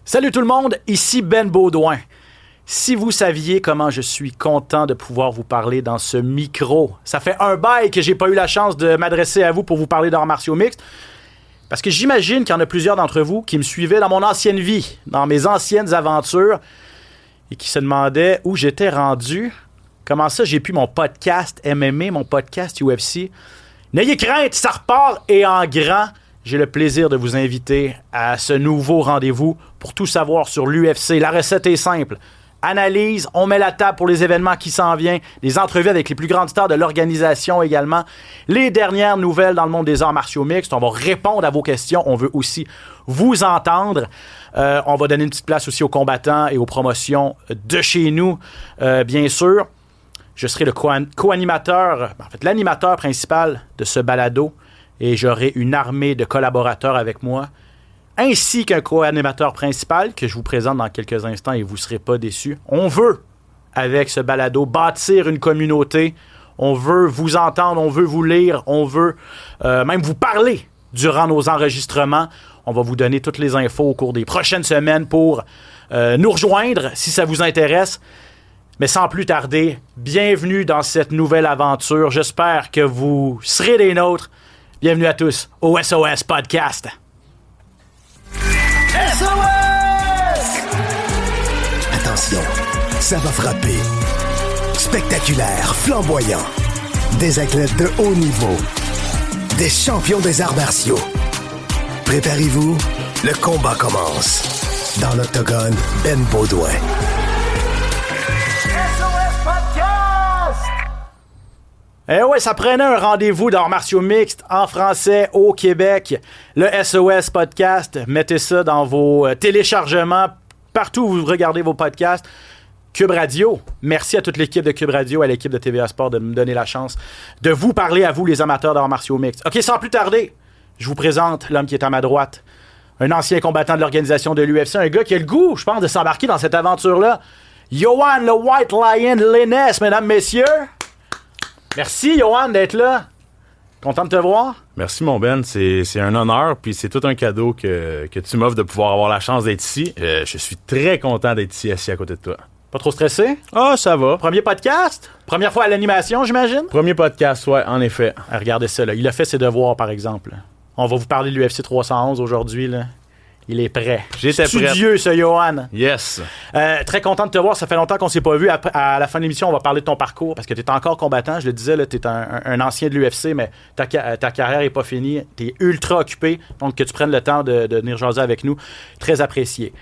Salut tout le monde, ici Ben Baudouin. Si vous saviez comment je suis content de pouvoir vous parler dans ce micro, ça fait un bail que j'ai pas eu la chance de m'adresser à vous pour vous parler d'arts martiaux mixtes, parce que j'imagine qu'il y en a plusieurs d'entre vous qui me suivaient dans mon ancienne vie, dans mes anciennes aventures, et qui se demandaient où j'étais rendu. Comment ça, j'ai pu mon podcast MMA, mon podcast UFC. N'ayez crainte, ça repart et en grand. J'ai le plaisir de vous inviter à ce nouveau rendez-vous pour tout savoir sur l'UFC. La recette est simple. Analyse, on met la table pour les événements qui s'en viennent, des entrevues avec les plus grandes stars de l'organisation également, les dernières nouvelles dans le monde des arts martiaux mixtes. On va répondre à vos questions. On veut aussi vous entendre. On va donner une petite place aussi aux combattants et aux promotions de chez nous, bien sûr. Je serai le co-animateur, en fait, l'animateur principal de ce balado. Et j'aurai une armée de collaborateurs avec moi, ainsi qu'un co-animateur principal que je vous présente dans quelques instants et vous ne serez pas déçus. On veut, avec ce balado, bâtir une communauté. On veut vous entendre, on veut vous lire, on veut même vous parler durant nos enregistrements. On va vous donner toutes les infos au cours des prochaines semaines pour nous rejoindre si ça vous intéresse. Mais sans plus tarder, bienvenue dans cette nouvelle aventure. J'espère que vous serez des nôtres. Bienvenue à tous au SOS Podcast. SOS! Attention, ça va frapper. Spectaculaire, flamboyant. Des athlètes de haut niveau. Des champions des arts martiaux. Préparez-vous, le combat commence. Dans l'octogone, Ben Baudouin. Eh ouais, ça prenait un rendez-vous d'arts martiaux mixtes en français au Québec. Le SOS Podcast, mettez ça dans vos téléchargements, partout où vous regardez vos podcasts. Cube Radio, merci à toute l'équipe de Cube Radio, à l'équipe de TVA Sport de me donner la chance de vous parler à vous, les amateurs d'arts martiaux mixtes. OK, sans plus tarder, je vous présente l'homme qui est à ma droite. Un ancien combattant de l'organisation de l'UFC, un gars qui a le goût, je pense, de s'embarquer dans cette aventure-là. Johan, le White Lion Lennes, mesdames, messieurs. Merci, Johan, d'être là. Content de te voir. Merci, mon Ben. C'est un honneur, puis c'est tout un cadeau que tu m'offres de pouvoir avoir la chance d'être ici. Je suis très content d'être ici, assis à côté de toi. Pas trop stressé? Ah, ça va. Premier podcast? Première fois à l'animation, j'imagine? Premier podcast, ouais, en effet. Regardez ça, là. Il a fait ses devoirs, par exemple. On va vous parler de l'UFC 311 aujourd'hui, là. Il est prêt. J'étais prêt. Studieux, ce Johan. Yes. Très content de te voir. Ça fait longtemps qu'on s'est pas vu. À la fin de l'émission, on va parler de ton parcours parce que tu es encore combattant. Je le disais, tu es un ancien de l'UFC, mais ta carrière n'est pas finie. Tu es ultra occupé. Donc, que tu prennes le temps de venir jaser avec nous, très apprécié.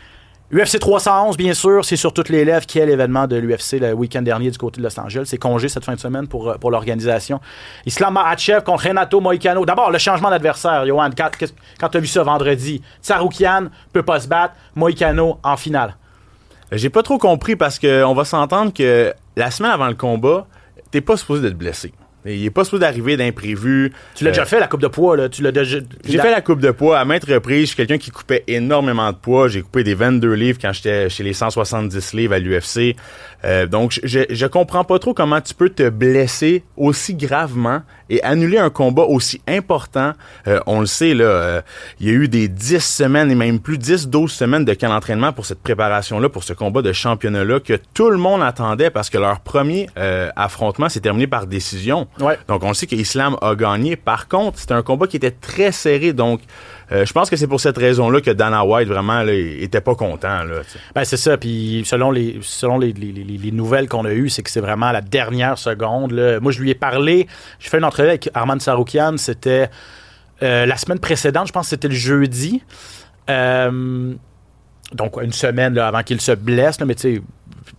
UFC 311, bien sûr, c'est sur toutes les lèvres. Quel événement de l'UFC le week-end dernier du côté de Los Angeles. C'est congé cette fin de semaine pour l'organisation. Islam Makhachev contre Renato Moicano. D'abord, le changement d'adversaire, Johan. Quand tu as vu ça vendredi, Tsarukyan peut pas se battre, Moicano en finale. J'ai pas trop compris parce qu'on va s'entendre que la semaine avant le combat, t'es pas supposé d'être blessé. Il est pas supposé d'arriver d'imprévu. Tu l'as déjà fait, la coupe de poids, là. J'ai fait la coupe de poids à maintes reprises. Je suis quelqu'un qui coupait énormément de poids. J'ai coupé des 22 livres quand j'étais chez les 170 livres à l'UFC. Donc, je comprends pas trop comment tu peux te blesser aussi gravement et annuler un combat aussi important. On le sait, là, il y a eu des 10 semaines et même plus 10-12 semaines de camp d'entraînement pour cette préparation-là, pour ce combat de championnat-là que tout le monde attendait parce que leur premier affrontement s'est terminé par décision. Ouais. Donc, on sait qu'Islam a gagné. Par contre, c'était un combat qui était très serré. Donc, je pense que c'est pour cette raison-là que Dana White, vraiment, là, était pas content. Là, ben, c'est ça. Puis, selon les nouvelles qu'on a eues, c'est que c'est vraiment à la dernière seconde. Là. Moi, je lui ai parlé. J'ai fait une entrevue avec Arman Tsarukyan. C'était la semaine précédente. Je pense que c'était le jeudi. Donc, une semaine là, avant qu'il se blesse. Là, mais tu sais,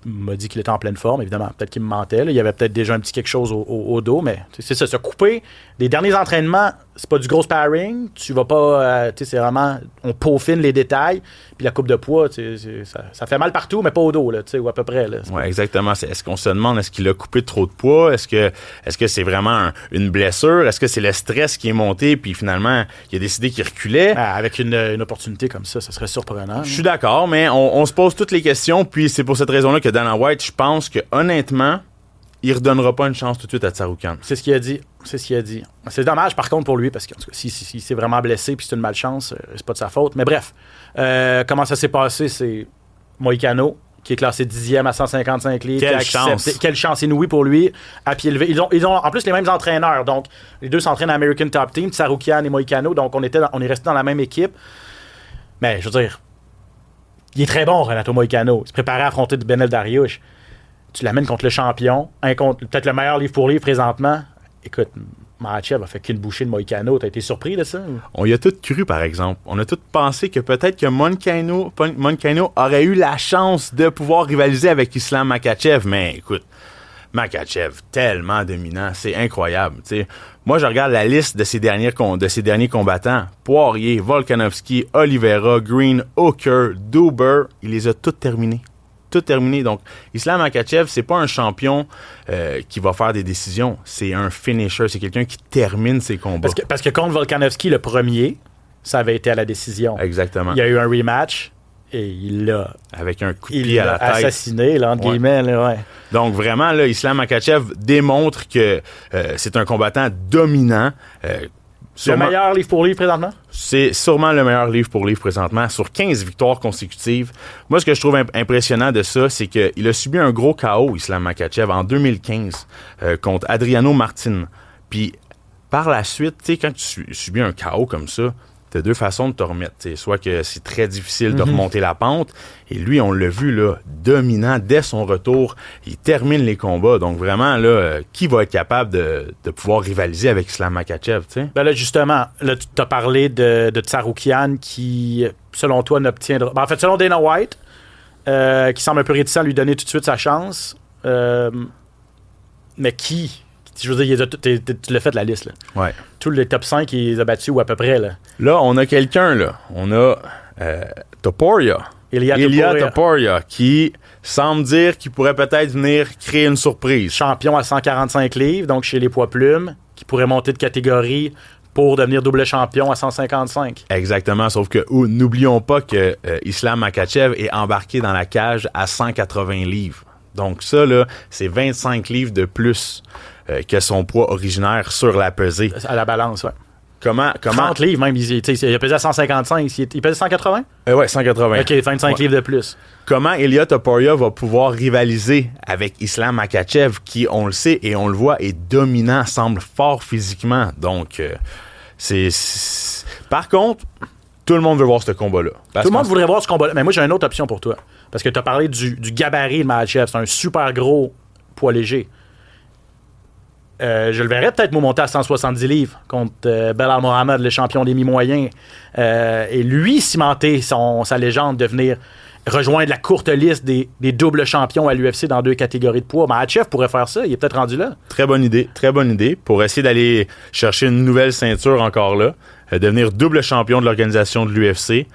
il m'a dit qu'il était en pleine forme, évidemment. Peut-être qu'il me mentait. Là. Il y avait peut-être déjà un petit quelque chose au dos, mais c'est ça. Se couper des derniers entraînements, c'est pas du gros sparring. Tu vas pas... c'est vraiment... On peaufine les détails. Puis la coupe de poids, ça fait mal partout, mais pas au dos, là, ou à peu près. Oui, exactement. Est-ce qu'on se demande, est-ce qu'il a coupé trop de poids? Est-ce que c'est vraiment une blessure? Est-ce que c'est le stress qui est monté, puis finalement, il a décidé qu'il reculait? Avec une opportunité comme ça serait surprenant. Je suis d'accord, mais on se pose toutes les questions, puis c'est pour cette raison-là que Dana White, je pense que honnêtement, il redonnera pas une chance tout de suite à Tsarukyan. C'est ce qu'il a dit. C'est dommage, par contre, pour lui, parce que si s'est vraiment blessé puis c'est une malchance, c'est pas de sa faute. Mais bref, comment ça s'est passé, c'est Moïcano, qui est classé 10e à 155 livres. Quelle chance inouïe pour lui, à pied levé. Ils ont en plus les mêmes entraîneurs. Donc, les deux s'entraînent à American Top Team, Tsarukyan et Moïcano. Donc, on est resté dans la même équipe. Mais, je veux dire, il est très bon, Renato Moïcano. Il se préparait à affronter Benel Dariush. Tu l'amènes contre le champion, peut-être le meilleur livre pour livre présentement. Écoute, Makhachev a fait qu'une bouchée de Moïcano. T'as été surpris de ça? On y a tous cru, par exemple. On a tous pensé que peut-être que Moïcano aurait eu la chance de pouvoir rivaliser avec Islam Makhachev. Mais écoute, Makhachev, tellement dominant, c'est incroyable. T'sais. Moi, je regarde la liste de ces derniers combattants. Poirier, Volkanovski, Oliveira, Green, Hooker, Duber, il les a tous terminés. Donc, Islam Makhachev, c'est pas un champion qui va faire des décisions. C'est un finisher. C'est quelqu'un qui termine ses combats. Parce que contre Volkanovski, le premier, ça avait été à la décision. Exactement. Il y a eu un rematch et il l'a... Avec un coup de pied à la tête. Assassiné, là, entre guillemets. Là, ouais. Donc, vraiment, là, Islam Makhachev démontre que c'est un combattant dominant. Le meilleur livre pour livre présentement? C'est sûrement le meilleur livre pour livre présentement, sur 15 victoires consécutives. Moi, ce que je trouve impressionnant de ça, c'est qu'il a subi un gros KO, Islam Makhachev, en 2015 contre Adriano Martin. Puis, par la suite, tu sais, quand tu subis un KO comme ça, tu as deux façons de te remettre. T'sais. Soit que c'est très difficile de remonter la pente, et lui, on l'a vu, là, dominant dès son retour. Il termine les combats. Donc, vraiment, là, qui va être capable de pouvoir rivaliser avec Islam Makhachev, tu sais? Ben là, justement, là, tu as parlé de Tsarukyan qui, selon toi, n'obtiendra... Ben, en fait, selon Dana White, qui semble un peu réticent à lui donner tout de suite sa chance, mais qui... Je veux dire, tu l'as fait la liste, là. Ouais. Tous les top 5, il les a battus ou à peu près, là. Là, on a quelqu'un, là. On a Topuria. Ilia Topuria, qui semble dire qu'il pourrait peut-être venir créer une surprise. Champion à 145 livres, donc chez les poids plumes, qui pourrait monter de catégorie pour devenir double champion à 155. Exactement, sauf que n'oublions pas que Islam Makhachev est embarqué dans la cage à 180 livres. Donc ça, là, c'est 25 livres de plus que son poids originaire sur la pesée. À la balance, ouais. Comment 30 livres même, il a pesé à 155. Il pesait 180? Ouais, 180. OK, 25 livres de plus. Comment Ilia Topuria va pouvoir rivaliser avec Islam Makhachev, qui, on le sait et on le voit, est dominant, semble fort physiquement. Donc, Par contre, tout le monde veut voir ce combat-là. Tout le monde voudrait voir ce combat-là. Mais moi, j'ai une autre option pour toi. Parce que tu as parlé du gabarit de Makhachev. C'est un super gros poids léger. Je le verrais peut-être monter à 170 livres contre Belal Mohamed, le champion des mi-moyens. Et lui cimenter sa légende, devenir rejoindre la courte liste des doubles champions à l'UFC dans 2 catégories de poids. Makhachev pourrait faire ça. Il est peut-être rendu là. Très bonne idée. Pour essayer d'aller chercher une nouvelle ceinture encore là. Devenir double champion de l'organisation de l'UFC.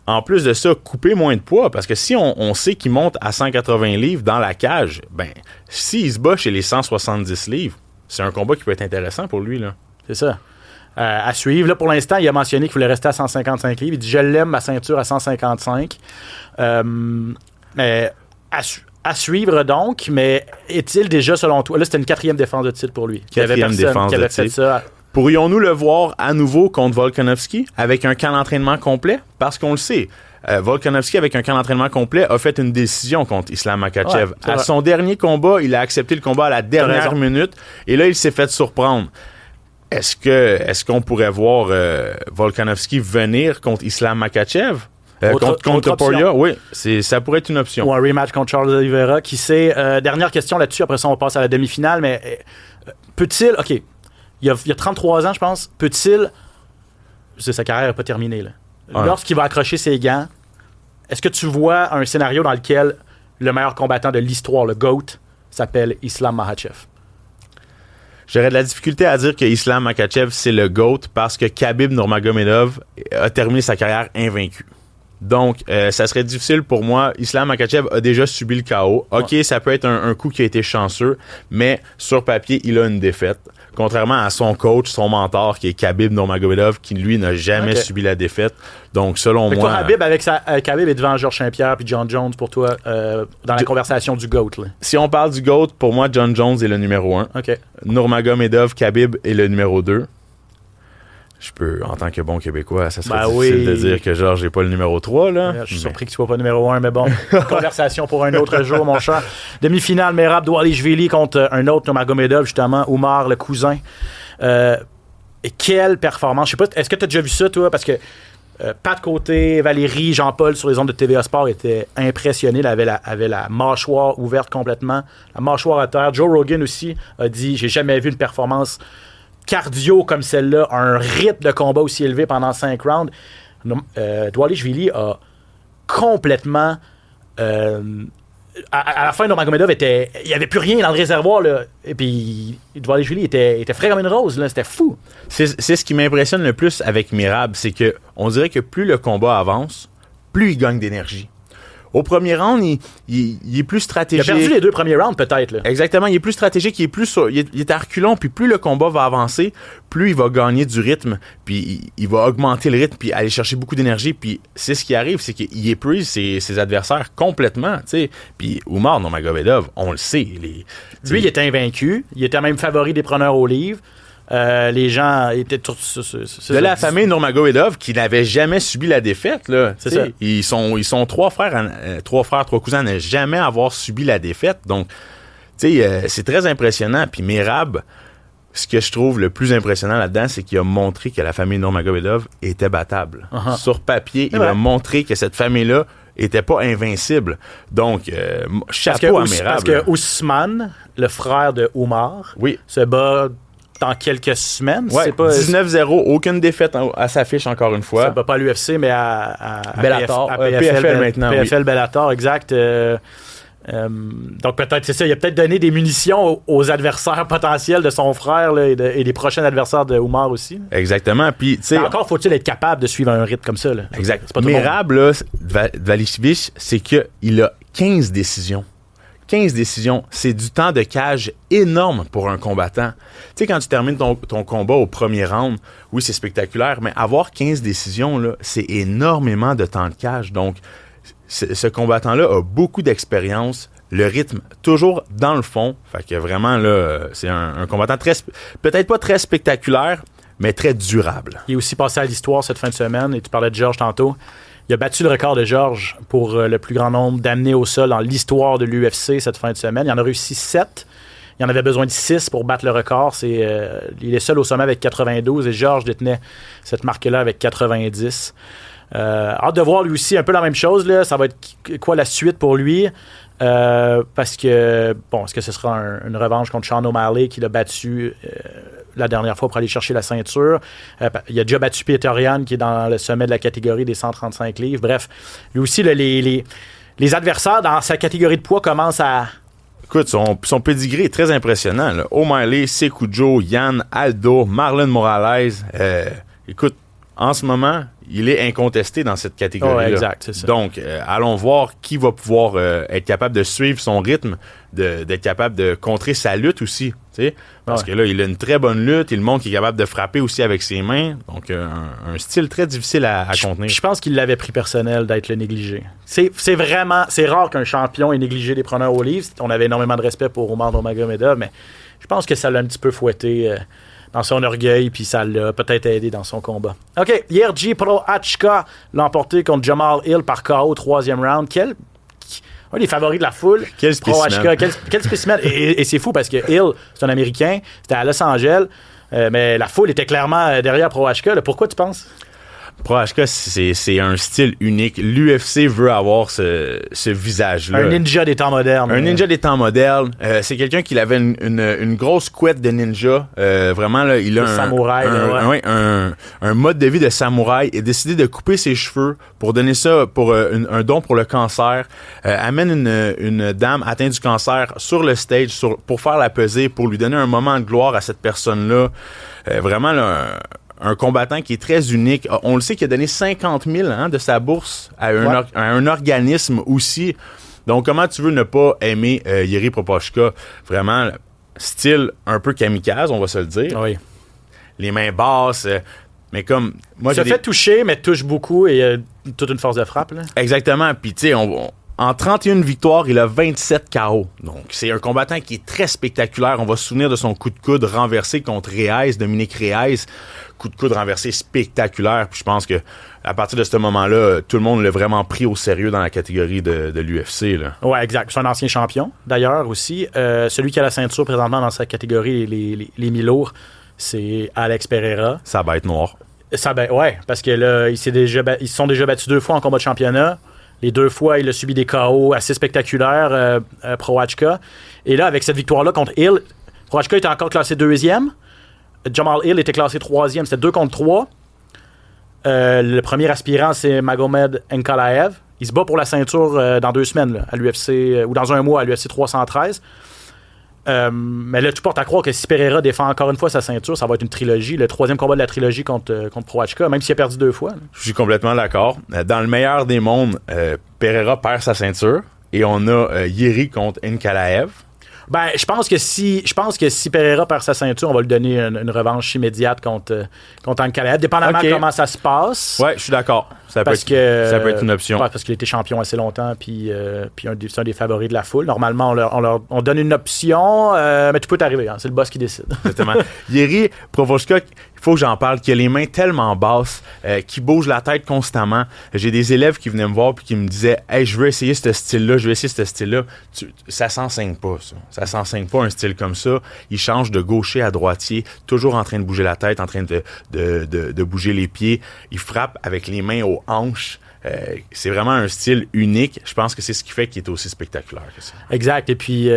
En plus de ça, couper moins de poids, parce que si on sait qu'il monte à 180 livres dans la cage, ben, s'il se bat chez les 170 livres, c'est un combat qui peut être intéressant pour lui, là. C'est ça. À suivre. Là, pour l'instant, il a mentionné qu'il voulait rester à 155 livres. Il dit « Je l'aime, ma ceinture à 155 ». Mais à suivre, donc. Mais est-il déjà, selon toi... Là, c'était une 4e défense de titre pour lui. Quatrième défense de titre. Pourrions-nous le voir à nouveau contre Volkanovski avec un camp d'entraînement complet? Parce qu'on le sait, Volkanovski, avec un camp d'entraînement complet, a fait une décision contre Islam Makhachev. Ouais, à son dernier combat, il a accepté le combat à la dernière minute et là, il s'est fait surprendre. Est-ce qu'on pourrait voir Volkanovski venir contre Islam Makhachev? Contre Topuria? Oui, ça pourrait être une option. Ou un rematch contre Charles Oliveira. Qui sait, dernière question là-dessus, après ça, on passe à la demi-finale, mais peut-il... OK. Il y a 33 ans, je pense. Peut-il... Sa carrière n'est pas terminée, là. Lorsqu'il va accrocher ses gants, est-ce que tu vois un scénario dans lequel le meilleur combattant de l'histoire, le GOAT, s'appelle Islam Makhachev? J'aurais de la difficulté à dire que Islam Makhachev, c'est le GOAT parce que Khabib Nurmagomedov a terminé sa carrière invaincu. Donc, ça serait difficile pour moi. Islam Makhachev a déjà subi le KO. OK, ça peut être un coup qui a été chanceux, mais sur papier, il a une défaite contrairement à son coach, son mentor, qui est Khabib Nurmagomedov, qui lui n'a jamais subi la défaite. Donc, selon moi... Toi, Khabib est devant Georges Saint-Pierre puis John Jones pour toi dans la conversation du GOAT. Là. Si on parle du GOAT, pour moi, John Jones est le numéro 1. OK. Nurmagomedov, Khabib est le numéro 2. Je peux, en tant que bon Québécois, ça serait difficile de dire que Georges n'est pas le numéro 3. Là. Je suis surpris qu'il ne soit pas numéro 1, mais bon, conversation pour un autre jour, mon cher. Demi-finale, Merab Dvalishvili contre un autre Nurmagomedov, justement, Oumar, le cousin. Et quelle performance. Je sais pas, est-ce que tu as déjà vu ça, toi? Parce que Pat Côté, Valérie, Jean-Paul sur les ondes de TVA Sport étaient impressionnés. Il avait la mâchoire ouverte complètement, la mâchoire à terre. Joe Rogan aussi a dit « J'ai jamais vu une performance cardio comme celle-là, un rythme de combat aussi élevé pendant 5 rounds. » Dvalishvili a complètement... à la fin, Nurmagomedov il n'y avait plus rien dans le réservoir. Là. Et puis, Dvalishvili était frais comme une rose. Là. C'était fou. C'est ce qui m'impressionne le plus avec Merab, c'est que on dirait que plus le combat avance, plus il gagne d'énergie. Au premier round, il est plus stratégique. Il a perdu les 2 premiers rounds, peut-être. Là. Exactement. Il est plus stratégique, il est à reculons, puis plus le combat va avancer, plus il va gagner du rythme, puis il va augmenter le rythme, puis aller chercher beaucoup d'énergie. Puis c'est ce qui arrive, c'est qu'il épuise ses adversaires complètement. T'sais. Puis Oumar Nurmagomedov, on le sait. Lui, il était invaincu. Il était même favori des preneurs au livre. Les gens étaient de la famille Nurmagomedov qui n'avait jamais subi la défaite là. C'est ça. Ils sont 3 frères, 3 cousins à ne jamais avoir subi la défaite. Donc, c'est très impressionnant. Puis Merab, ce que je trouve le plus impressionnant là-dedans, c'est qu'il a montré que la famille Nurmagomedov était battable. Uh-huh. Sur papier, il a montré que cette famille-là était pas invincible. Donc, chapeau à Merab. Parce que Ousmane, le frère de Oumar, se bat dans quelques semaines. Ouais, c'est pas 19-0, aucune défaite à sa fiche encore une fois. Ça ne va pas à l'UFC, mais à Bellator, PFL maintenant. PFL Bellator, exact. Donc peut-être, c'est ça, il a peut-être donné des munitions aux adversaires potentiels de son frère là, et des prochains adversaires de Oumar aussi. Exactement. Puis, encore faut-il être capable de suivre un rythme comme ça. Là. Exact. C'est pas Merab, Dvalishvili, c'est qu'il a 15 décisions. 15 décisions, c'est du temps de cage énorme pour un combattant. Tu sais, quand tu termines ton combat au premier round, oui, c'est spectaculaire, mais avoir 15 décisions, là, c'est énormément de temps de cage. Donc, ce combattant-là a beaucoup d'expérience, le rythme toujours dans le fond. Fait que vraiment, là, c'est un combattant peut-être pas très spectaculaire, mais très durable. Il est aussi passé à l'histoire cette fin de semaine, et tu parlais de Georges tantôt. Il a battu le record de Georges pour le plus grand nombre d'amenés au sol dans l'histoire de l'UFC cette fin de semaine. Il en a réussi 7. Il en avait besoin de 6 pour battre le record. Il est seul au sommet avec 92 et Georges détenait cette marque-là avec 90. Hâte de voir lui aussi un peu la même chose. Là. Ça va être quoi la suite pour lui? Parce que, est-ce que ce sera une revanche contre Sean O'Malley qui l'a battu la dernière fois pour aller chercher la ceinture? Il a déjà battu Peter Yan qui est dans le sommet de la catégorie des 135 livres. Bref, lui aussi, là, les adversaires dans sa catégorie de poids commencent à... Écoute, son pedigree est très impressionnant. Là. O'Malley, Sékou Joe, Yan, Aldo, Marlon Morales. Écoute, en ce moment, il est incontesté dans cette catégorie-là. Ouais, exact, c'est ça. Donc, allons voir qui va pouvoir être capable de suivre son rythme, d'être capable de contrer sa lutte aussi. Parce que là, il a une très bonne lutte. Il montre qu'il est capable de frapper aussi avec ses mains. Donc, un style très difficile à contenir. Je pense qu'il l'avait pris personnel d'être le négligé. C'est rare qu'un champion ait négligé les preneurs au livre. On avait énormément de respect pour Oumar Nurmagomedov, mais je pense que ça l'a un petit peu fouetté dans son orgueil, puis ça l'a peut-être aidé dans son combat. OK, Yerji Prochazka l'a emporté contre Jamal Hill par KO au 3e round. Un des favoris de la foule. Quel spécimen. Quel spécimen. Et c'est fou parce que Hill, c'est un Américain, c'était à Los Angeles, mais la foule était clairement derrière Prochazka. Pourquoi tu penses? Prochazka, c'est un style unique. L'UFC veut avoir ce visage-là. Un ninja des temps modernes. Un ninja des temps modernes. C'est quelqu'un qui avait une grosse couette de ninja. Vraiment, là, il a un mode de vie de samouraï et a décidé de couper ses cheveux pour donner ça pour un don pour le cancer. Amène une dame atteinte du cancer sur le stage pour faire la pesée, pour lui donner un moment de gloire à cette personne-là. Vraiment, là, un combattant qui est très unique. On le sait qu'il a donné 50 000 de sa bourse à un organisme aussi. Donc, comment tu veux ne pas aimer Yerji Prochazka? Vraiment, style un peu kamikaze, on va se le dire. Oui. Les mains basses, mais comme... moi Il se fait toucher, mais touche beaucoup et toute une force de frappe. Là. Exactement. Puis, tu sais, en 31 victoires, il a 27 KO. Donc, c'est un combattant qui est très spectaculaire. On va se souvenir de son coup de coude renversé contre Reyes, Dominique Reyes. Coup de coude renversé spectaculaire. Puis je pense que à partir de ce moment-là, tout le monde l'a vraiment pris au sérieux dans la catégorie de l'UFC. Oui, exact. C'est un ancien champion, d'ailleurs, aussi. Celui qui a la ceinture présentement dans sa catégorie, les mi-lourds, c'est Alex Pereira. Sa bête noire. Oui, parce que là, ils se sont déjà battus 2 fois en combat de championnat. Les 2 fois, il a subi des KO assez spectaculaires, Proachka. Et là, avec cette victoire-là contre Hill, Proachka était encore classé 2e. Jamal Hill était classé 3e. C'était 2 contre 3. Le premier aspirant, c'est Magomed Ankalaev. Il se bat pour la ceinture dans 2 semaines là, à l'UFC, ou dans un mois à l'UFC 313. Mais là, tu portes à croire que si Pereira défend encore une fois sa ceinture, ça va être une trilogie. Le 3e combat de la trilogie contre Proachka, même s'il a perdu 2 fois. Là. Je suis complètement d'accord. Dans le meilleur des mondes, Pereira perd sa ceinture et on a Yeri contre Ankalaev. Ben, je pense que si Pereira perd sa ceinture, on va lui donner une revanche immédiate contre Ankalaev, dépendamment de comment ça se passe. Ouais, je suis d'accord. Ça peut être une option. Ouais, parce qu'il a été champion assez longtemps, puis c'est un des favoris de la foule. Normalement, on donne une option, mais tout peut arriver. Hein, c'est le boss qui décide. Exactement. Yeri Provochka, il faut que j'en parle, qui a les mains tellement basses, qui bouge la tête constamment. J'ai des élèves qui venaient me voir et qui me disaient « Hey, je veux essayer ce style-là, ça s'enseigne pas, ça. Ça s'enseigne pas un style comme ça. Il change de gaucher à droitier, toujours en train de bouger la tête, en train de bouger les pieds. Il frappe avec les mains aux hanches. C'est vraiment un style unique. Je pense que c'est ce qui fait qu'il est aussi spectaculaire que ça. Exact. Et puis,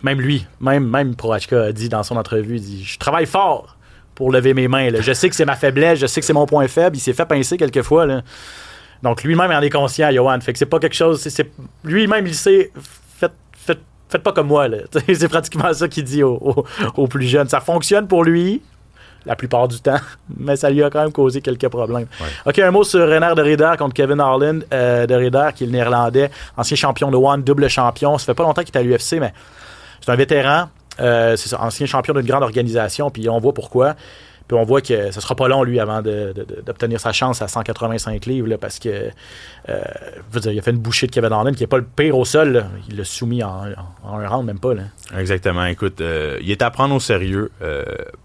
même Proachka a dit dans son entrevue, il dit « Je travaille fort pour lever mes mains. Là. Je sais que c'est ma faiblesse, je sais que c'est mon point faible. » Il s'est fait pincer quelquefois. Là. Donc, lui-même en est conscient, Johan. Fait que c'est pas quelque chose... lui-même, il sait... Faites pas comme moi. Là. C'est pratiquement ça qu'il dit aux plus jeunes. Ça fonctionne pour lui, la plupart du temps, mais ça lui a quand même causé quelques problèmes. Ouais. OK, un mot sur Rener de Ridder contre Kevin Harlan de Ridder, qui est le Néerlandais, ancien champion de One, double champion. Ça fait pas longtemps qu'il est à l'UFC, mais c'est un vétéran. C'est ça, ancien champion d'une grande organisation, puis on voit pourquoi. Puis on voit que ça sera pas long, lui, avant d'obtenir sa chance à 185 livres, là, parce que je veux dire, il a fait une bouchée de Kevin Harlan qui n'est pas le pire au sol. Là. Il l'a soumis en un round, même pas. Là. Exactement. Écoute, il est à prendre au sérieux.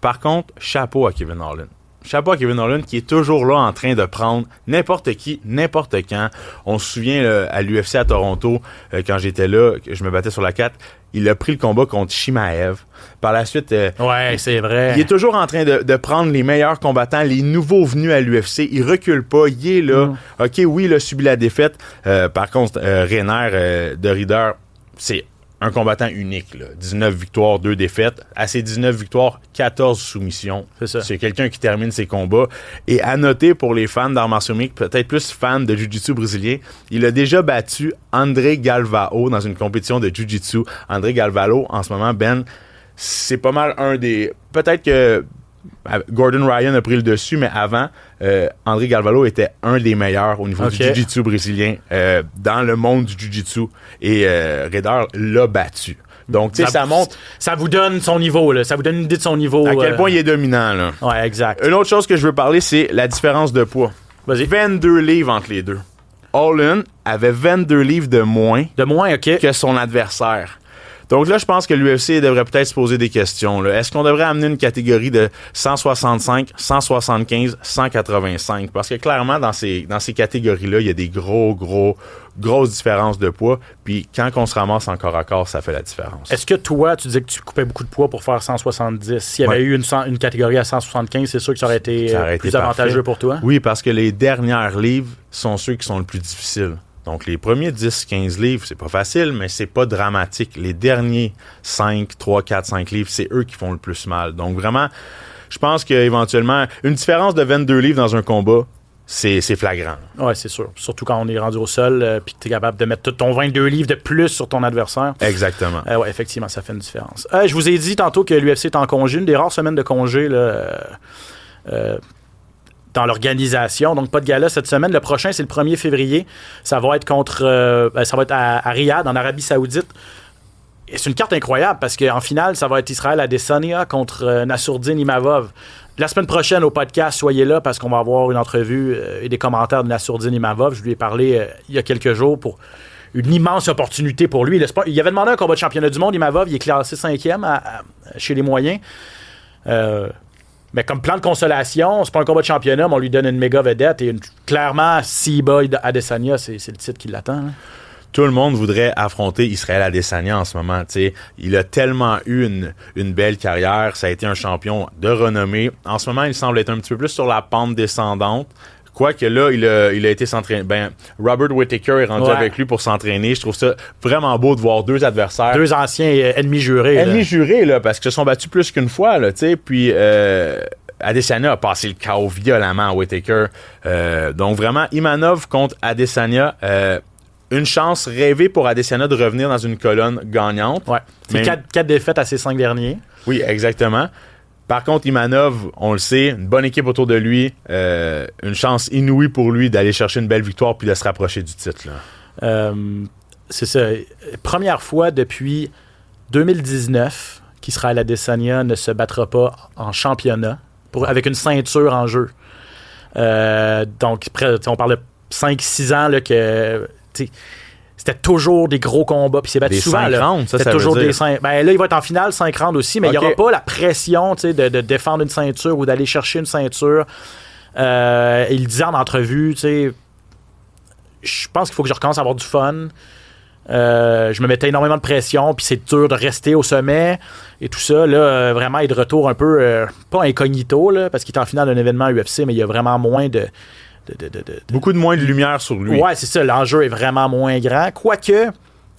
Par contre, chapeau à Kevin Harlan. Chapeau à Kevin Harlan qui est toujours là en train de prendre n'importe qui, n'importe quand. On se souvient à l'UFC à Toronto, quand j'étais là, que je me battais sur la 4, il a pris le combat contre Chimaev. Par la suite, ouais, c'est vrai. Il est toujours en train de prendre les meilleurs combattants, les nouveaux venus à l'UFC. Il recule pas, il est là. OK, oui, il a subi la défaite. Par contre, Rener de Ridder, c'est un combattant unique. Là. 19 victoires, 2 défaites. À ses 19 victoires, 14 soumissions. C'est ça. C'est quelqu'un qui termine ses combats. Et à noter pour les fans d'arts martiaux mixtes, peut-être plus fans de jiu-jitsu brésilien, il a déjà battu André Galvao dans une compétition de jiu-jitsu. André Galvao, en ce moment, Ben, c'est pas mal un des... Peut-être que Gordon Ryan a pris le dessus, mais avant, André Galvao était un des meilleurs au niveau du jiu-jitsu brésilien dans le monde du jiu-jitsu. Et Ridder l'a battu. Donc, tu sais, ça montre... Ça vous donne son niveau, là. Ça vous donne une idée de son niveau. À quel point il est dominant, là. Ouais, exact. Une autre chose que je veux parler, c'est la différence de poids. Vas-y. 22 livres entre les deux. Harlan avait 22 livres de moins que son adversaire. Donc là, je pense que l'UFC devrait peut-être se poser des questions. Là. Est-ce qu'on devrait amener une catégorie de 165, 175, 185? Parce que clairement, dans ces catégories-là, il y a des grosses différences de poids. Puis quand on se ramasse en corps à corps, ça fait la différence. Est-ce que toi, tu disais que tu coupais beaucoup de poids pour faire 170? S'il y avait eu une catégorie à 175, c'est sûr que ça aurait été plus avantageux pour toi? Oui, parce que les dernières livres sont ceux qui sont le plus difficiles. Donc, les premiers 10-15 livres, c'est pas facile, mais c'est pas dramatique. Les derniers 5, 3, 4, 5 livres, c'est eux qui font le plus mal. Donc, vraiment, je pense qu'éventuellement, une différence de 22 livres dans un combat, c'est flagrant. Oui, c'est sûr. Surtout quand on est rendu au sol, puis que tu es capable de mettre tout ton 22 livres de plus sur ton adversaire. Exactement. Oui, effectivement, ça fait une différence. Je vous ai dit tantôt que l'UFC est en congé, une des rares semaines de congé, là, dans l'organisation. Donc, pas de gala cette semaine. Le prochain, c'est le 1er février. Ça va être ça va être à Riyad, en Arabie Saoudite. c'est une carte incroyable parce qu'en finale, ça va être Israël Adesanya contre Nassourdine Imavov. La semaine prochaine, au podcast, soyez là parce qu'on va avoir une entrevue et des commentaires de Nassourdine Imavov. Je lui ai parlé il y a quelques jours pour une immense opportunité pour lui. Il avait demandé un combat de championnat du monde. Imavov, il est classé 5e chez les moyens. Mais comme plan de consolation, c'est pas un combat de championnat, mais on lui donne une méga vedette. Et clairement, s'il bat Adesanya, c'est le titre qui l'attend. Hein. Tout le monde voudrait affronter Israël Adesanya en ce moment. T'sais. Il a tellement eu une belle carrière. Ça a été un champion de renommée. En ce moment, il semble être un petit peu plus sur la pente descendante. Quoique là, il a été s'entraîner. Robert Whittaker est rendu avec lui pour s'entraîner. Je trouve ça vraiment beau de voir deux adversaires. Deux anciens ennemis jurés. Ennemis jurés, là, parce qu'ils se sont battus plus qu'une fois. Là, puis Adesanya a passé le chaos violemment à Whittaker. Donc vraiment, Imanov contre Adesanya. Une chance rêvée pour Adesanya de revenir dans une colonne gagnante. Ouais. C'est 4 défaites à ses 5 derniers. Oui, exactement. Par contre, Imanov, on le sait, une bonne équipe autour de lui, une chance inouïe pour lui d'aller chercher une belle victoire puis de se rapprocher du titre. Là. C'est ça. Première fois depuis 2019 qu'Israël Adesanya ne se battra pas en championnat avec une ceinture en jeu. Donc, on parle de 5-6 ans là, que... C'était toujours des gros combats. Puis c'est battu des souvent. 5 rounds, c'était toujours des 5. Ben là, il va être en finale 5 rounds aussi, mais il n'y aura pas la pression de défendre une ceinture ou d'aller chercher une ceinture. Il disait en entrevue, je pense qu'il faut que je recommence à avoir du fun. Je me mettais énormément de pression, puis c'est dur de rester au sommet et tout ça. Là, vraiment, il est de retour un peu, pas incognito, là, parce qu'il est en finale d'un événement UFC, mais il y a vraiment moins de beaucoup de moins de lumière sur lui. Ouais, c'est ça. L'enjeu est vraiment moins grand. Quoique,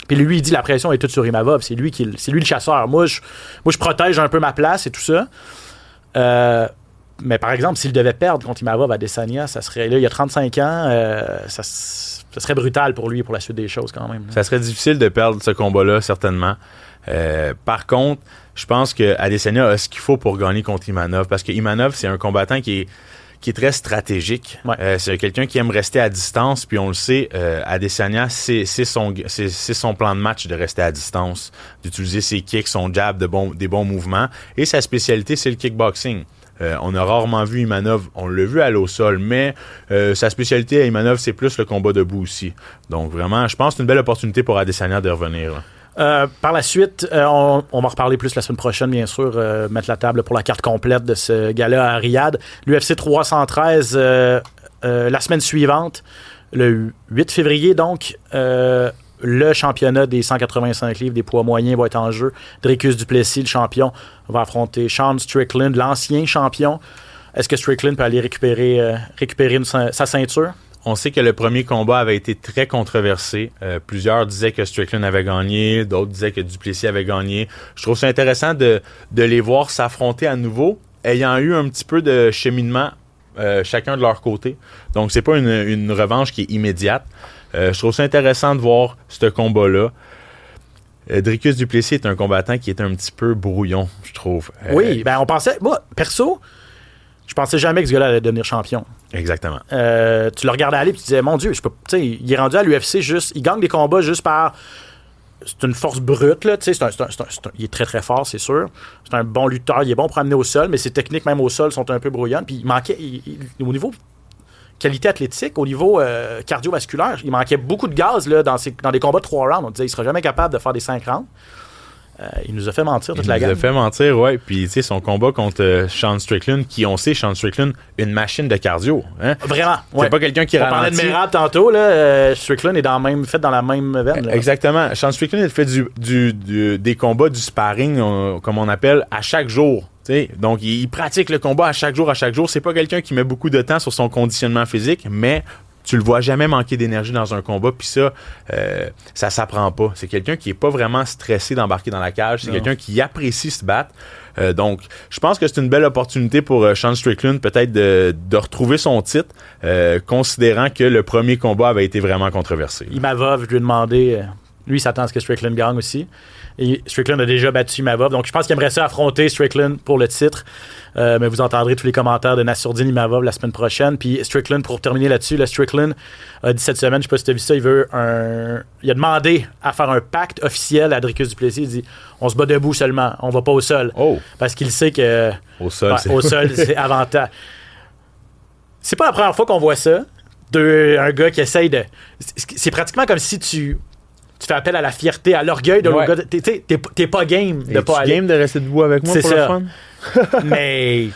puis lui, il dit la pression est toute sur Imavov. C'est lui le chasseur. Moi, je protège un peu ma place et tout ça. Mais par exemple, s'il devait perdre contre Imavov à Adesanya, ça serait, là, il y a 35 ans, ça serait brutal pour lui pour la suite des choses quand même. Là. Ça serait difficile de perdre ce combat-là, certainement. Par contre, je pense que Adesanya a ce qu'il faut pour gagner contre Imanov. Parce que Imanov, c'est un combattant qui est très stratégique. Ouais. C'est quelqu'un qui aime rester à distance, puis on le sait, Adesanya, c'est son plan de match de rester à distance, d'utiliser ses kicks, son jab, des bons mouvements. Et sa spécialité, c'est le kickboxing. On a rarement vu Imanov, on l'a vu aller au sol, mais sa spécialité à Imanov, c'est plus le combat debout aussi. Donc vraiment, je pense que c'est une belle opportunité pour Adesanya de revenir. Là. Par la suite, on va en reparler plus la semaine prochaine, bien sûr, mettre la table pour la carte complète de ce gala à Riyad. L'UFC 313, la semaine suivante, le 8 février, donc, le championnat des 185 livres des poids moyens va être en jeu. Dricus du Plessis, le champion, va affronter Sean Strickland, l'ancien champion. Est-ce que Strickland peut aller récupérer sa ceinture? On sait que le premier combat avait été très controversé. Plusieurs disaient que Strickland avait gagné, d'autres disaient que Duplessis avait gagné. Je trouve ça intéressant de les voir s'affronter à nouveau, ayant eu un petit peu de cheminement chacun de leur côté. Donc, c'est pas une revanche qui est immédiate. Je trouve ça intéressant de voir ce combat-là. Dricus du Plessis est un combattant qui est un petit peu brouillon, je trouve. Oui, on pensait... Moi, perso, je pensais jamais que ce gars-là allait devenir champion. Exactement. Tu le regardais aller et tu disais, mon Dieu, il est rendu à l'UFC juste... Il gagne des combats juste par... C'est une force brute, là. Il est très, très fort, c'est sûr. C'est un bon lutteur. Il est bon pour amener au sol, mais ses techniques, même au sol, sont un peu brouillonnes. Puis il manquait... au niveau qualité athlétique, au niveau cardiovasculaire, il manquait beaucoup de gaz là, dans des combats de 3 rounds. On disait qu'il ne sera jamais capable de faire des 5 rounds. Il nous a fait mentir toute la gamme. Il nous a fait mentir, oui. Puis, tu sais, son combat contre Sean Strickland, qui, on sait, Sean Strickland, une machine de cardio. Hein? Vraiment. C'est pas quelqu'un qui ralentit. On parlait de Merab tantôt, là. Strickland est fait dans la même veine. Là. Exactement. Sean Strickland, il fait des combats, du sparring, comme on appelle, à chaque jour. T'sais. Donc, il pratique le combat à chaque jour. C'est pas quelqu'un qui met beaucoup de temps sur son conditionnement physique, mais tu le vois jamais manquer d'énergie dans un combat, puis ça s'apprend pas. C'est quelqu'un qui est pas vraiment stressé d'embarquer dans la cage, c'est quelqu'un qui apprécie se battre. Donc, je pense que c'est une belle opportunité pour Sean Strickland peut-être de retrouver son titre, considérant que le premier combat avait été vraiment controversé. Imavov, je lui ai demandé Lui, il s'attend à ce que Strickland gagne aussi. Et Strickland a déjà battu Imavov. Donc, je pense qu'il aimerait ça affronter Strickland pour le titre. Mais vous entendrez tous les commentaires de Nassourdine Imavov la semaine prochaine. Puis Strickland, pour terminer là-dessus, là, Strickland a dit cette semaine, je ne sais pas si tu as vu ça, il a demandé à faire un pacte officiel à Dricus du Plessis. Il dit on se bat debout seulement, on va pas au sol. Oh. Parce qu'il sait que au sol, c'est avantage. C'est pas la première fois qu'on voit ça. Un gars qui essaye de. C'est pratiquement comme si tu fais appel à la fierté, à l'orgueil de l'autre gars. T'es pas game de pas aller. game de rester debout avec moi pour ça. le fun? Mais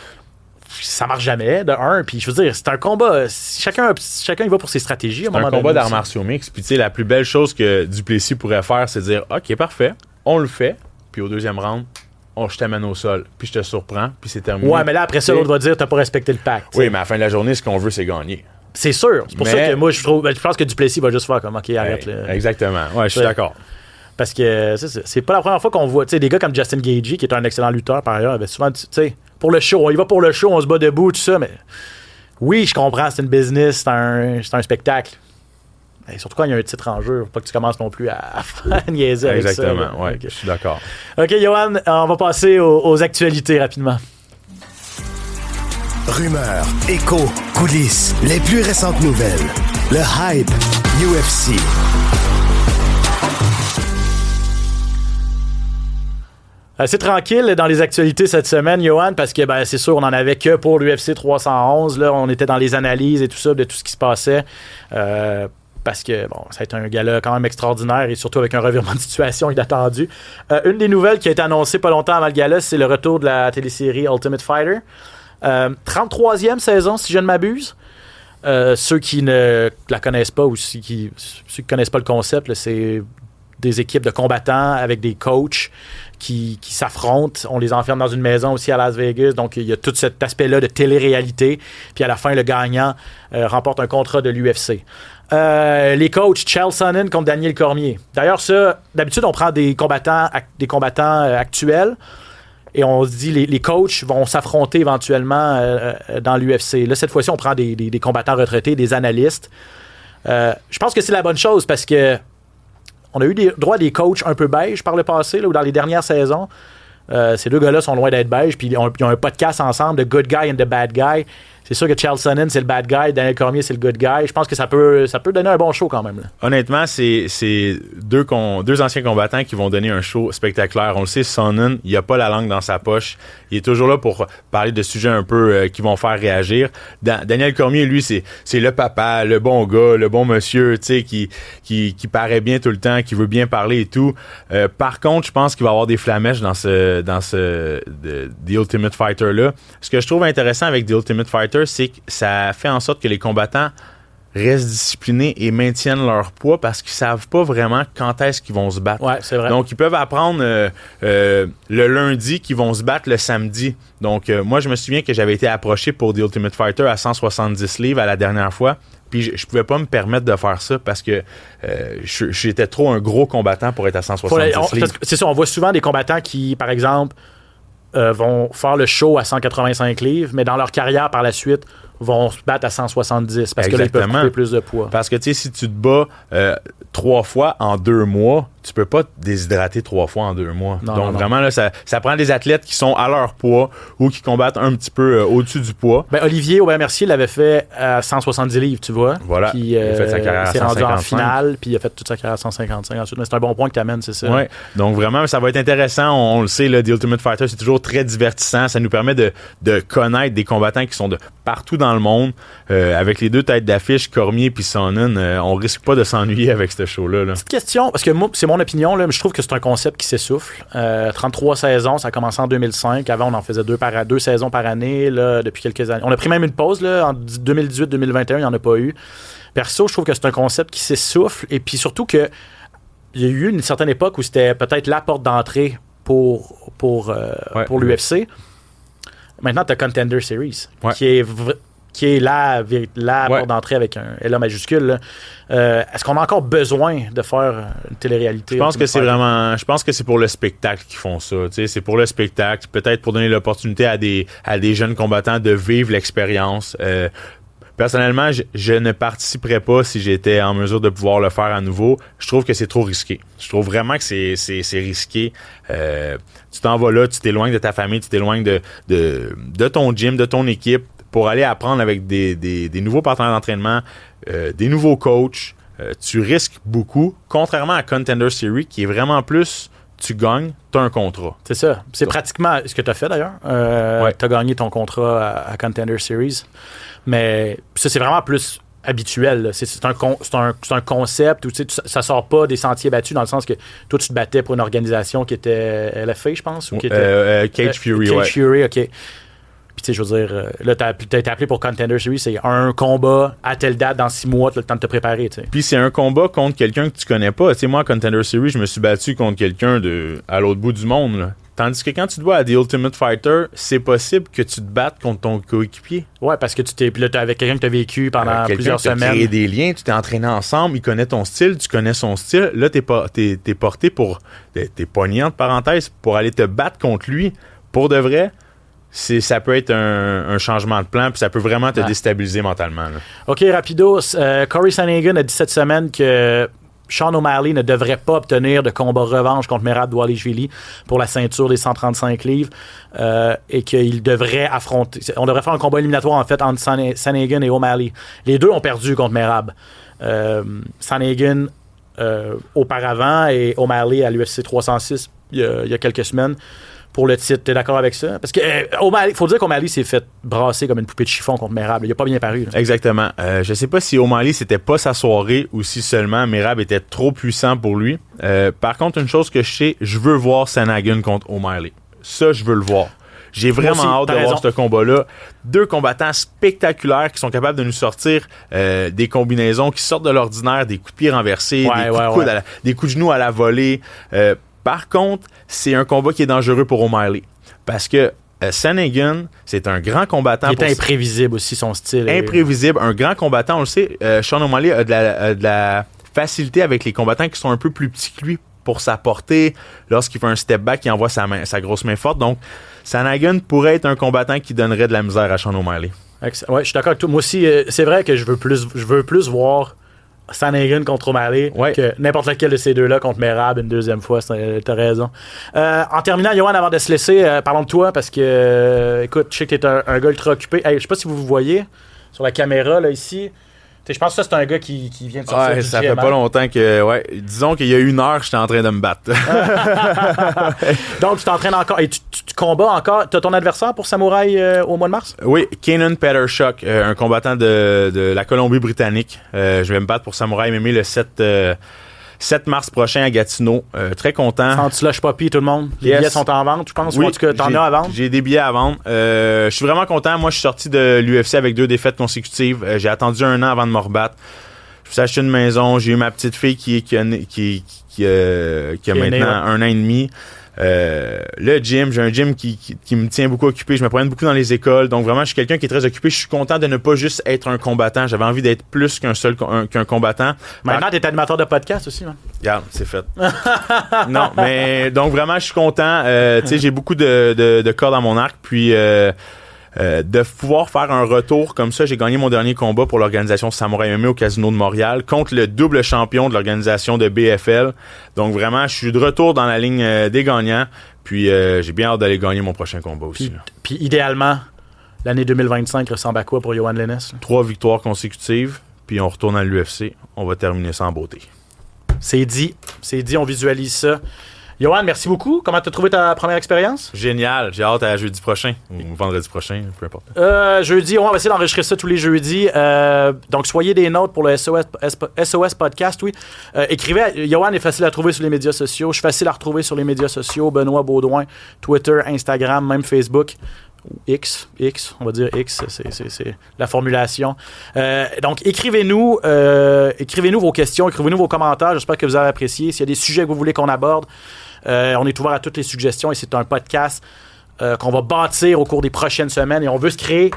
ça marche jamais, de un. Puis je veux dire, c'est un combat. Chacun y va pour ses stratégies. C'est un combat d'arts martiaux mix. Puis tu sais, la plus belle chose que Duplessis pourrait faire, c'est dire OK, parfait, on le fait. Puis au deuxième round, je t'amène au sol. Puis je te surprends. Puis c'est terminé. Ouais, mais là, après ça, l'autre va dire t'as pas respecté le pacte. Oui, mais à la fin de la journée, ce qu'on veut, c'est gagner. C'est sûr. C'est pour ça que moi, je pense que Duplessis va juste faire comme OK, arrête. Exactement. Ouais, je suis d'accord. Parce que c'est pas la première fois qu'on voit des gars comme Justin Gaethje, qui est un excellent lutteur par ailleurs, avait souvent, pour le show, on y va pour le show, on se bat debout, tout ça, mais oui, je comprends, c'est une business, c'est un spectacle. Et surtout quand il y a un titre en jeu, faut pas que tu commences non plus à niaiser avec ça. Exactement, ouais, je suis d'accord. OK, Johan, on va passer aux actualités rapidement. Rumeurs, échos, coulisses, les plus récentes nouvelles. Le hype UFC. Assez tranquille dans les actualités cette semaine, Johan, parce que c'est sûr, on n'en avait que pour l'UFC 311. Là, on était dans les analyses et tout ça, de tout ce qui se passait. Parce que, ça a été un gala quand même extraordinaire et surtout avec un revirement de situation inattendu. Une des nouvelles qui a été annoncée pas longtemps avant le gala, c'est le retour de la télésérie Ultimate Fighter. 33e saison, si je ne m'abuse. Ceux qui ne la connaissent pas ou ceux qui connaissent pas le concept, là, c'est des équipes de combattants avec des coachs qui s'affrontent. On les enferme dans une maison aussi à Las Vegas. Donc, il y a tout cet aspect-là de télé-réalité. Puis à la fin, le gagnant remporte un contrat de l'UFC. Les coachs, Chael Sonnen contre Daniel Cormier. D'ailleurs, ça, d'habitude, on prend des combattants actuels et on se dit les coachs vont s'affronter éventuellement dans l'UFC. Là, cette fois-ci, on prend des combattants retraités, des analystes. Je pense que c'est la bonne chose parce que on a eu droit à des coachs un peu beige par le passé, là, ou dans les dernières saisons. Ces deux gars-là sont loin d'être beige, puis ils ont un podcast ensemble de Good Guy and the Bad Guy. C'est sûr que Chael Sonnen, c'est le bad guy, Daniel Cormier, c'est le good guy. Je pense que ça peut donner un bon show quand même. Là. Honnêtement, c'est deux anciens combattants qui vont donner un show spectaculaire. On le sait, Sonnen, il a pas la langue dans sa poche. Il est toujours là pour parler de sujets un peu qui vont faire réagir. Daniel Cormier, lui, c'est le papa, le bon gars, le bon monsieur, tu sais, qui paraît bien tout le temps, qui veut bien parler et tout. Par contre, je pense qu'il va y avoir des flamèches dans The Ultimate Fighter là. Ce que je trouve intéressant avec The Ultimate Fighter, c'est que ça fait en sorte que les combattants restent disciplinés et maintiennent leur poids parce qu'ils savent pas vraiment quand est-ce qu'ils vont se battre. Ouais, c'est vrai. Donc, ils peuvent apprendre le lundi qu'ils vont se battre le samedi. Donc, moi, je me souviens que j'avais été approché pour The Ultimate Fighter à 170 livres à la dernière fois. Puis, je pouvais pas me permettre de faire ça parce que j'étais trop un gros combattant pour être à 170 livres. C'est ça, on voit souvent des combattants qui, par exemple, vont faire le show à 185 livres, mais dans leur carrière par la suite, vont se battre à 170 parce que là, ils peuvent couper plus de poids. Parce que, tu sais, si tu te bats 3 fois en 2 mois, tu peux pas te déshydrater 3 fois en 2 mois. Non, donc, vraiment, là, ça prend des athlètes qui sont à leur poids ou qui combattent un petit peu au-dessus du poids. Olivier Aubin-Mercier l'avait fait à 170 livres, tu vois. Voilà. Puis, il a fait sa carrière à 155. s'est rendu en finale, puis il a fait toute sa carrière à 155 ensuite. Mais c'est un bon point que tu amènes, c'est ça. Oui. Donc, vraiment, ça va être intéressant. On le sait, là, The Ultimate Fighter, c'est toujours très divertissant. Ça nous permet de connaître des combattants qui sont de partout dans le monde. Avec les deux têtes d'affiche, Cormier puis Sonnen, on risque pas de s'ennuyer avec ce show-là. Petite question, parce que moi, c'est mon opinion, là, mais je trouve que c'est un concept qui s'essouffle. 33 saisons, ça a commencé en 2005. Avant, on en faisait 2 saisons par année là, depuis quelques années. On a pris même une pause là, en 2018-2021, il n'y en a pas eu. Perso, je trouve que c'est un concept qui s'essouffle et puis surtout que il y a eu une certaine époque où c'était peut-être la porte d'entrée pour l'UFC. Maintenant, tu as Contender Series, qui est la porte d'entrée avec un L majuscule. Est-ce qu'on a encore besoin de faire une télé-réalité? Je pense que c'est pour le spectacle qu'ils font ça. C'est pour le spectacle, peut-être pour donner l'opportunité à des jeunes combattants de vivre l'expérience. Personnellement, je ne participerais pas si j'étais en mesure de pouvoir le faire à nouveau. Je trouve que c'est trop risqué. Je trouve vraiment que c'est risqué. Tu t'en vas là, tu t'éloignes de ta famille, tu t'éloignes de ton gym, de ton équipe pour aller apprendre avec des nouveaux partenaires d'entraînement, des nouveaux coachs. Tu risques beaucoup, contrairement à Contender Series qui est vraiment plus... Tu gagnes, tu as un contrat. C'est ça. C'est pratiquement ce que tu as fait d'ailleurs. Tu as gagné ton contrat à Contender Series. Mais ça, c'est vraiment plus habituel. C'est un concept où ça sort pas des sentiers battus dans le sens que toi, tu te battais pour une organisation qui était LFA, je pense. Ou qui était, Cage Fury, Cage Fury, OK. Puis, tu sais, je veux dire, là, t'as été appelé pour Contender Series, c'est un combat à telle date dans 6 mois, tu as le temps de te préparer, tu sais. Puis, c'est un combat contre quelqu'un que tu connais pas. Tu sais, moi, à Contender Series, je me suis battu contre quelqu'un à l'autre bout du monde, là. Tandis que quand tu te vois à The Ultimate Fighter, c'est possible que tu te battes contre ton coéquipier. Ouais, parce que t'es avec quelqu'un que tu as vécu pendant plusieurs semaines. Tu as créé des liens, tu t'es entraîné ensemble, il connaît ton style, tu connais son style. Là, t'es porté pour... T'es pogné entre parenthèses pour aller te battre contre lui. Pour de vrai... Ça peut être un changement de plan, puis ça peut vraiment te déstabiliser mentalement. Là. OK, rapido. Corey Sandhagen a dit cette semaine que Sean O'Malley ne devrait pas obtenir de combat revanche contre Merab Dvalishvili pour la ceinture des 135 livres et qu'il devrait affronter... On devrait faire un combat éliminatoire, en fait, entre Sandhagen et O'Malley. Les deux ont perdu contre Merab. Sandhagen auparavant et O'Malley à l'UFC 306 il y a quelques semaines. Pour le titre, t'es d'accord avec ça? Parce que il faut dire qu'O'Malley s'est fait brasser comme une poupée de chiffon contre Merab. Il a pas bien paru. Là. Exactement. Je sais pas si O'Malley c'était pas sa soirée ou si seulement Merab était trop puissant pour lui. Par contre, une chose que je sais, je veux voir Sandhagen contre O'Malley. Ça, je veux le voir. J'ai vraiment hâte de voir ce combat-là. Deux combattants spectaculaires qui sont capables de nous sortir des combinaisons qui sortent de l'ordinaire, des coups de pied renversés, des coups de genoux à la volée. Par contre, c'est un combat qui est dangereux pour O'Malley. Parce que Sandhagen, c'est un grand combattant. Il est imprévisible aussi, son style. Imprévisible, un grand combattant, on le sait. Sean O'Malley a de la facilité avec les combattants qui sont un peu plus petits que lui pour sa portée. Lorsqu'il fait un step back, il envoie sa grosse main forte. Donc, Sandhagen pourrait être un combattant qui donnerait de la misère à Sean O'Malley. Ouais, je suis d'accord avec toi. Moi aussi, c'est vrai que je veux plus voir Sandhagen contre O'Malley que n'importe lequel de ces deux-là contre Merab une deuxième fois. T'as raison. En terminant, Yohan, avant de se laisser, parlons de toi parce que, écoute, je sais que t'es un gars ultra occupé. Hey, je sais pas si vous voyez sur la caméra là ici. Je pense que ça, c'est un gars qui vient de sortir du ça gym, fait pas longtemps que... disons qu'il y a 1 heure, j'étais en train de me battre. Donc, tu t'entraînes encore. Et tu combats encore. Tu as ton adversaire pour Samouraï au mois de mars? Oui, Kenan Pettershuk, un combattant de la Colombie-Britannique. Je vais me battre pour Samouraï MMA le 7 mars prochain à Gatineau. Très content. Sans tu lâches pas tout le monde. Les billets sont en vente, je pense. Oui, en tout cas, t'en as à vendre. J'ai des billets à vendre. Je suis vraiment content. Moi, je suis sorti de l'UFC avec 2 défaites consécutives. J'ai attendu 1 an avant de me rebattre. Je me suis acheté une maison. J'ai eu ma petite fille qui a maintenant 1 an et demi. Le gym, j'ai un gym qui me tient beaucoup occupé. Je me promène beaucoup dans les écoles. Donc vraiment, je suis quelqu'un qui est très occupé. Je suis content de ne pas juste être un combattant. J'avais envie d'être plus qu'un combattant. Maintenant, t'es animateur de podcast aussi, man. Regarde, c'est fait. Non, mais donc vraiment, je suis content. Tu sais, j'ai beaucoup de cordes dans mon arc. Puis de pouvoir faire un retour comme ça, j'ai gagné mon dernier combat pour l'organisation Samouraï MMA au Casino de Montréal contre le double champion de l'organisation de BFL. Donc vraiment, je suis de retour dans la ligne des gagnants. Puis j'ai bien hâte d'aller gagner mon prochain combat aussi. Puis idéalement, l'année 2025 ressemble à quoi pour Yohan Lennes? 3 victoires consécutives, puis on retourne à l'UFC. On va terminer ça en beauté. C'est dit, on visualise ça. Yohan, merci beaucoup. Comment t'as trouvé ta première expérience? Génial. J'ai hâte à jeudi prochain ou vendredi prochain, peu importe. Jeudi, on va essayer d'enregistrer ça tous les jeudis. Donc, soyez des notes pour le SOS Podcast, oui. Écrivez. Yohan est facile à trouver sur les médias sociaux. Je suis facile à retrouver sur les médias sociaux. Benoît Baudouin, Twitter, Instagram, même Facebook. X, on va dire X, c'est la formulation. Donc, écrivez-nous vos questions, écrivez-nous vos commentaires. J'espère que vous avez apprécié. S'il y a des sujets que vous voulez qu'on aborde, on est ouvert à toutes les suggestions et c'est un podcast qu'on va bâtir au cours des prochaines semaines et on veut se créer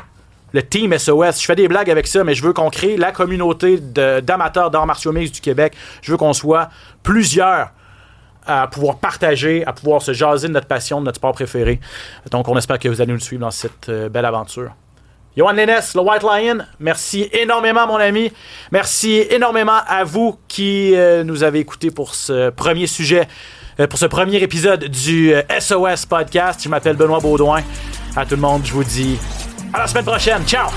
le Team SOS. Je fais des blagues avec ça, mais je veux qu'on crée la communauté d'amateurs d'arts martiaux mixtes du Québec. Je veux qu'on soit plusieurs à pouvoir partager, à pouvoir se jaser de notre passion, de notre sport préféré. Donc, on espère que vous allez nous suivre dans cette belle aventure. Yohan Lennes, le White Lion, merci énormément, mon ami. Merci énormément à vous qui nous avez écoutés pour ce premier sujet, pour ce premier épisode du SOS Podcast. Je m'appelle Benoît Beaudoin. À tout le monde, je vous dis à la semaine prochaine. Ciao!